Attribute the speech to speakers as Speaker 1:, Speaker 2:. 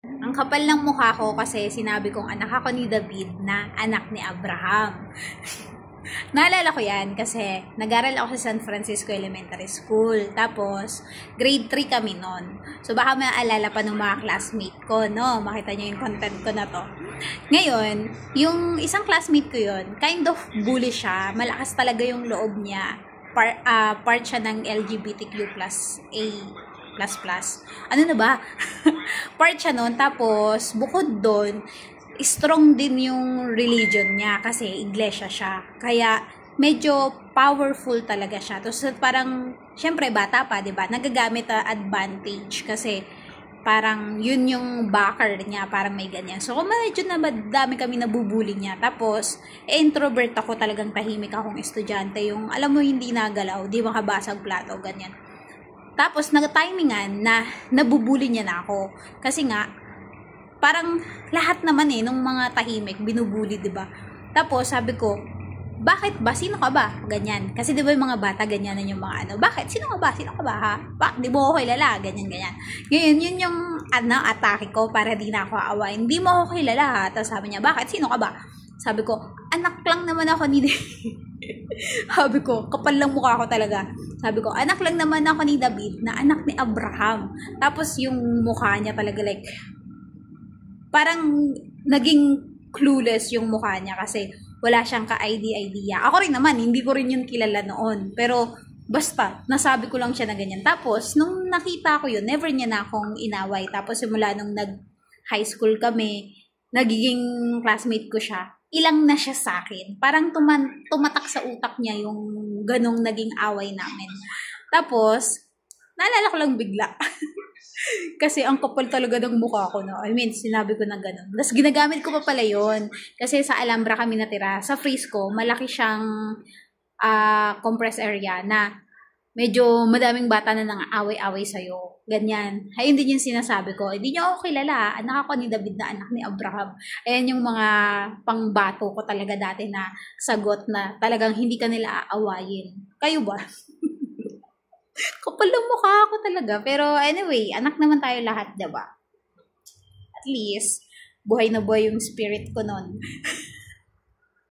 Speaker 1: Ang kapal ng mukha ko kasi sinabi kong anak ako ni David na anak ni Abraham. Naalala ko yan kasi nag-aral ako sa San Francisco Elementary School. Tapos, grade 3 kami nun. So, baka maaalala pa ng mga classmate ko, no? Makita nyo yung content ko na to. Ngayon, yung isang classmate ko yun, kind of bully siya. Malakas talaga yung loob niya. Part siya ng LGBTQ plus A plus. Ano na ba? Part siya nun. Tapos, bukod doon, strong din yung religion niya kasi iglesia siya. Kaya, medyo powerful talaga siya. Tapos, parang, syempre, bata pa, diba? Nagagamit na advantage kasi parang yun yung backer niya, parang may ganyan. So, kung medyo na madami kami nabubuli niya. Tapos, introvert ako, talagang tahimik akong estudyante. Yung, alam mo, hindi nagalaw, di makabasag plato, ganyan. Tapos, nag-timingan na nabubuli niya na ako. Kasi nga, parang lahat naman nung mga tahimik, binubuli, diba? Tapos, sabi ko, bakit ba? Sino ka ba? Ganyan. Kasi diba yung mga bata, ganyan na yung mga ano. Bakit? Sino ka ba? Sino ka ba, ha? Di mo ako kilala? Ganyan. Ngayon, yun yung atake ko para di na ako aawain. Hindi mo ako kilala, ha? Tapos sabi niya, bakit? Sino ka ba? Sabi ko, anak lang naman ako ni Sabi ko, kapal lang mukha ko talaga. Sabi ko, anak lang naman ako ni David na anak ni Abraham. Tapos yung mukha niya talaga like, parang naging clueless yung mukha niya kasi wala siyang ka-idea. Ako rin naman, hindi ko rin yun kilala noon. Pero basta, nasabi ko lang siya na ganyan. Tapos, nung nakita ko yun, never niya na akong inaway. Tapos simula nung nag-high school kami, nagiging classmate ko siya, ilang na siya sa akin. Parang tumatak sa utak niya yung ganong naging away namin. Tapos, naalala ko lang bigla. Kasi ang kapal talaga ng mukha ko, no? I mean, sinabi ko na gano'n. Tapos ginagamit ko pa pala yun. Kasi sa Alhambra kami natira. Sa Frisco, malaki siyang compressed area na medyo madaming bata na nang away-away sa'yo. Ganyan. Ayun din yung sinasabi ko. Hindi niyo ako kilala. Anak ako ni David na anak ni Abraham. Ayan yung mga pangbato ko talaga dati na sagot na talagang hindi ka nila aawayin. Kayo ba? Kapal ng mukha ako talaga. Pero anyway, anak naman tayo lahat, diba? At least, buhay na buhay yung spirit ko nun.